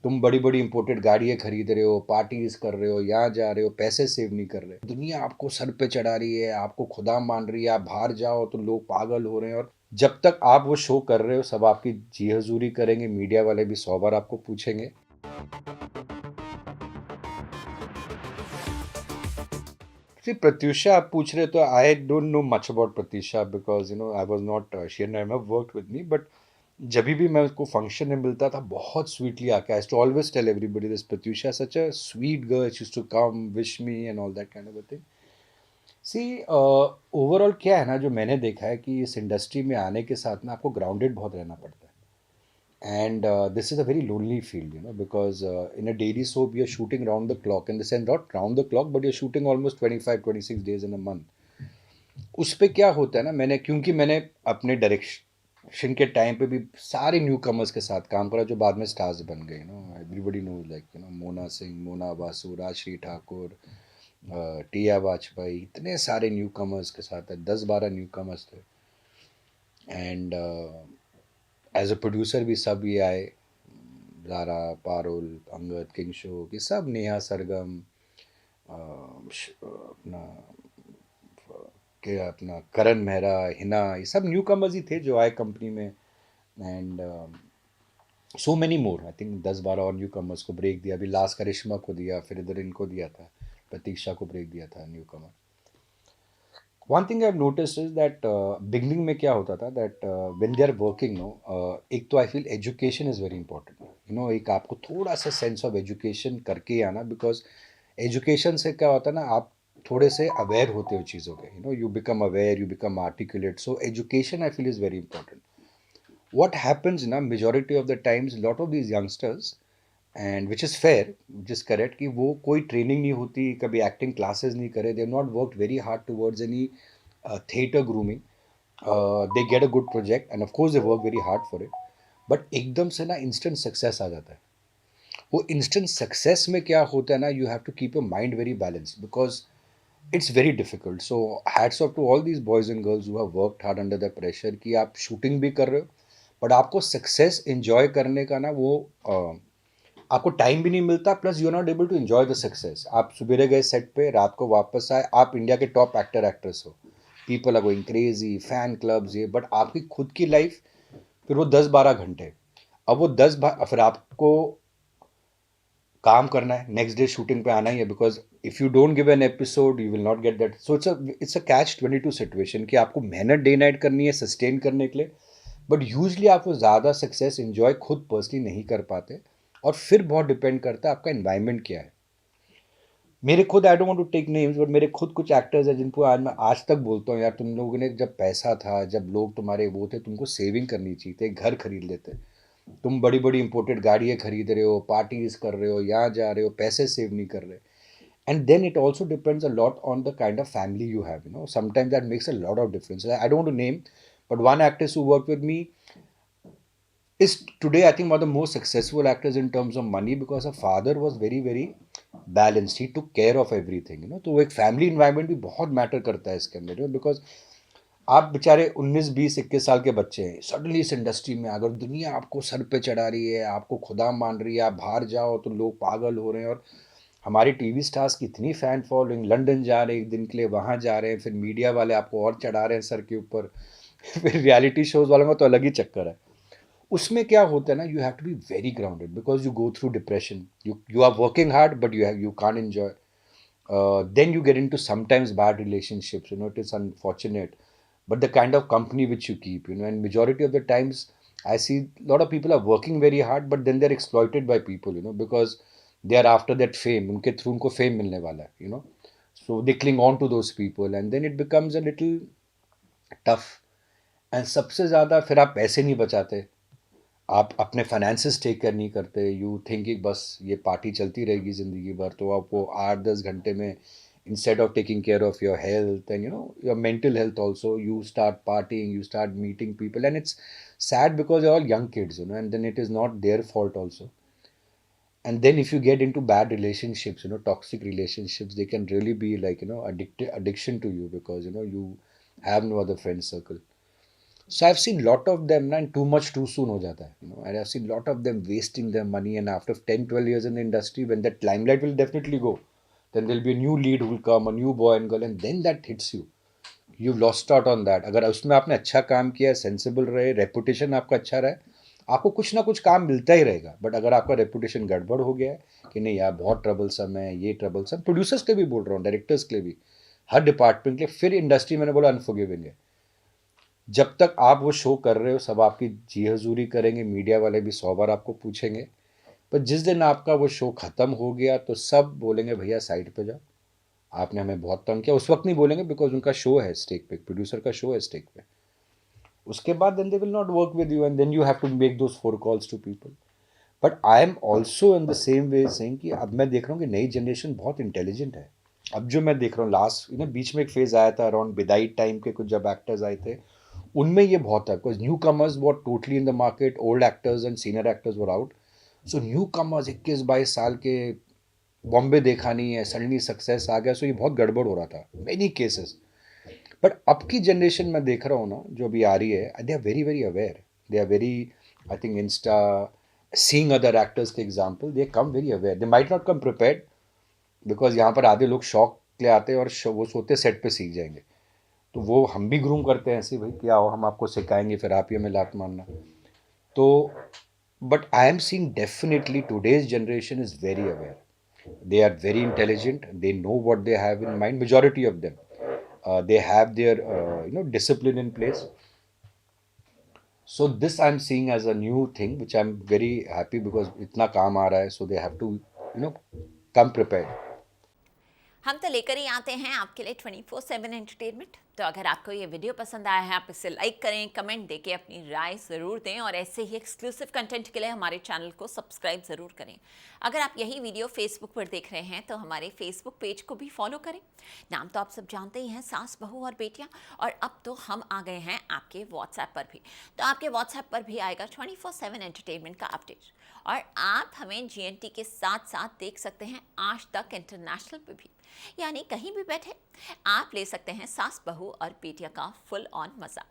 तुम बड़ी बड़ी इंपोर्टेड गाड़ियाँ खरीद रहे हो, पार्टीज कर रहे हो, यहाँ जा रहे हो, पैसे सेव नहीं कर रहे। दुनिया आपको सर पे चढ़ा रही है, आपको खुदा मान रही है, आप बाहर जाओ तो लोग पागल हो रहे हैं। और जब तक आप वो शो कर रहे हो सब आपकी जी हजूरी करेंगे, मीडिया वाले भी 100 बार आपको पूछेंगे। See, Pratyusha, आप पूछ रहे हो तो I don't know much about Pratyusha because I was not she had never worked with me, but जब भी मैं उसको फंक्शन में मिलता था बहुत स्वीटली आके I to always tell everybody this Pratyusha such a sweet girl, she used to come wish me and all that kind of a thing. See overall क्या है ना, जो मैंने देखा है कि इस इंडस्ट्री में आने के साथ ना आपको ग्राउंडेड बहुत रहना पड़ता है। And this is a very lonely field, because in a daily soap you're shooting round the clock, in the sense not round the clock but you're shooting almost 25-26 days in a month। उस पे क्या होता है ना, क्योंकि मैंने अपने direction के टाइम पे भी सारे न्यू कमर्स के साथ काम करा जो बाद में स्टार्स बन गए। Everybody knows like Mona Singh, Mona Basu, Rajshree Thakur, Tia Bajpai, इतने सारे न्यू कमर्स के साथ है, 10-12 न्यू कमर्स थे। एंड एज अ प्रोड्यूसर भी सब ये आए, ज़ारा, पारुल, अंगद, किंगशो, ये सब, नेहा सरगम, अपना अपना करण मेहरा, हिना, ये सब न्यू कमर्स ही थे जो आए कंपनी में। And so many more, I think 10-12 और न्यू कमर्स को ब्रेक दिया। अभी लास्ट करिश्मा को दिया, फिर इधर इनको दिया था, प्रतीक्षा को ब्रेक दिया था, newcomer. One thing I have noticed is that beginning में क्या होता था that when they are working, no, एक तो I feel education is very important. एक आपको थोड़ा सा सेंस ऑफ एजुकेशन करके आना, बिकॉज एजुकेशन से क्या होता है ना, आप थोड़े से अवेयर होते हो चीज़ों के, you become aware, you become articulate. So education I feel is very important. what happens na majority of the times, lot of these youngsters, and which is fair, which is correct, कि वो कोई training नहीं होती, कभी acting classes नहीं करे, they have not worked very hard towards any theatre grooming, they get a good project end of course they work very hard for it, but एकदम से ना इंस्टेंट सक्सेस आ जाता है। वो इंस्टेंट सक्सेस में क्या होता है ना, you have to keep your mind very balanced because it's very difficult. So hats off to all these boys and girls who have worked hard under the pressure, कि आप शूटिंग भी कर रहे हो बट आपको सक्सेस enjoy करने का ना वो आपको टाइम भी नहीं मिलता, plus you are not able to enjoy the success. आप सुबह गए सेट पे, रात को वापस आए, आप इंडिया के टॉप एक्टर एक्ट्रेस हो, people are going crazy, fan clubs, ये, बट आपकी खुद की लाइफ फिर वो 10-12 घंटे। अब वो फिर आपको काम करना है, नेक्स्ट डे शूटिंग पे आना ही है, because if you don't give an episode you will not get that. So it's a catch 22 situation कि आपको मेहनत डे नाइट करनी है सस्टेन करने के लिए, बट यूजली आप वो ज़्यादा सक्सेस इन्जॉय खुद पर्सनली नहीं कर पाते। और फिर बहुत डिपेंड करता है आपका इन्वायरमेंट क्या है। मेरे खुद, I don't want to take names, but मेरे खुद कुछ एक्टर्स हैं जिनको आज मैं आज तक बोलता हूँ, यार तुम लोगों ने जब पैसा था, जब लोग तुम्हारे वो थे, तुमको सेविंग करनी चाहिए थी, घर खरीद लेते। तुम बड़ी बड़ी इंपोर्टेड गाड़ियाँ खरीद रहे हो, पार्टीज कर रहे हो, यहाँ जा रहे हो, पैसे सेव नहीं कर रहे। And then it also depends a lot on the kind of family you have. Sometimes that makes a lot of difference. I don't want to name, but one actress who worked with me is today I think one of the most successful actors in terms of money, because her father was very very balanced, he took care of everything, तो वो एक family environment भी बहुत matter करता है इसके अंदर, because आप बेचारे 19-20-21 साल के बच्चे हैं, सडनली इस इंडस्ट्री में अगर दुनिया आपको सर पे चढ़ा रही है, आपको खुदा मान रही है, आप बाहर जाओ तो लोग पागल हो रहे हैं। और हमारे टीवी स्टार्स की इतनी फ़ैन फॉलोइंग, लंदन जा रहे हैं एक दिन के लिए, वहाँ जा रहे हैं, फिर मीडिया वाले आपको और चढ़ा रहे हैं सर के ऊपर फिर रियलिटी शोज़ वालों का तो अलग ही चक्कर है। उसमें क्या होता है ना, you have to be very grounded because you go through depression, you are working hard but you can't enjoy. Then you get into sometimes bad relationships, it is unfortunate, but the kind of company which you keep, and majority of the times I see a lot of people are working very hard but then they're exploited by people, because they are after that fame, उनके through उनको fame मिलने वाला है, so they cling on to those people and then it becomes a little tough। And सबसे ज़्यादा फिर आप पैसे नहीं बचाते, आप अपने फाइनेंसेस टेक केयर नहीं करते, यू थिंक कि बस ये पार्टी चलती रहेगी ज़िंदगी भर, तो आप वो 8-10 घंटे में instead of taking care of your health and your mental health also, you start partying, you start meeting people, and it's sad because they're all young kids, and then it is not their fault also. And then if you get into bad relationships, toxic relationships, they can really be like, addiction to you, because you have no other friend circle. So I've seen lot of them ना, and too much too soon हो जाता है, and I've seen lot of them wasting their money, and after 10-12 years in the industry, when that limelight will definitely go, then there'll be a new lead who will come, a new boy and girl, and then that hits you. You've lost out on that. अगर उसमें आपने अच्छा काम किया, sensible रहे, reputation आपका अच्छा रहा, आपको कुछ ना कुछ काम मिलता ही रहेगा. बट अगर आपका रेपुटेशन गड़बड़ हो गया है कि नहीं यार बहुत ट्रबलसम है, ये ट्रबलसम, प्रोड्यूसर्स के भी बोल रहा हूँ, डायरेक्टर्स के लिए भी, हर डिपार्टमेंट के लिए, फिर इंडस्ट्री मैंने बोला अनफॉरगिविंग है. जब तक आप वो शो कर रहे हो सब आपकी जी हजूरी करेंगे, मीडिया वाले भी 100 बार आपको पूछेंगे, पर जिस दिन आपका वो शो ख़त्म हो गया तो सब बोलेंगे भैया साइड पे जाओ, आपने हमें बहुत तंग किया. उस वक्त नहीं बोलेंगे बिकॉज उनका शो है स्टेक पे, प्रोड्यूसर का शो है स्टेक पे. उसके बाद then they will not work with you, and then you have to make those 4 calls to people. But I am also in the same way saying कि अब मैं देख रहा हूँ कि नई जनरेशन बहुत इंटेलिजेंट है. अब जो मैं देख रहा हूँ लास्ट बीच में एक फेज आया था अराउंड विदाई टाइम के, कुछ जब एक्टर्स आए थे, उनमें ये बहुत था because new commerce were totally in the market, old actors and senior actors were out. So new commerce 21-22 साल के, बॉम्बे देखा नहीं है, सडनली सक्सेस आ गया, सो ये बहुत गड़बड़ हो रहा था मेनी केसेस. बट अब की जनरेशन में देख रहा हूँ ना जो अभी आ रही है, they are very very aware, they are very, I think Insta, seeing other actors के example, they come very aware, they might not come prepared because यहाँ पर आधे लोग शौक के लिए आते हैं और वो सोते सेट पे सीख जाएंगे. तो वो हम भी ग्रूम करते हैं ऐसे, भाई क्या हो हम आपको सिखाएंगे फिर आप ही हमें लात मारना. तो but I am seeing definitely today's generation is very aware, they are very intelligent, they know what they have in mind, majority of them. They have their discipline in place. So this I'm seeing as a new thing which I'm very happy because itna kaam aa raha hai, so they have to come prepared. हम तो लेकर ही आते हैं आपके लिए 24/7 entertainment. तो अगर आपको ये वीडियो पसंद आया है आप इसे लाइक करें, कमेंट देके अपनी राय ज़रूर दें और ऐसे ही एक्सक्लूसिव कंटेंट के लिए हमारे चैनल को सब्सक्राइब ज़रूर करें. अगर आप यही वीडियो फेसबुक पर देख रहे हैं तो हमारे फेसबुक पेज को भी फॉलो करें. नाम तो आप सब जानते ही हैं, सास बहू और बेटियां. और अब तो हम आ गए हैं आपके व्हाट्सएप पर भी. तो आपके व्हाट्सएप पर भी आएगा 24/7 एंटरटेनमेंट का अपडेट. और आप हमें GNT के साथ साथ देख सकते हैं आज तक इंटरनेशनल पे भी. यानी कहीं भी बैठे आप ले सकते हैं सास बहू और बेटियां का फुल ऑन मजा.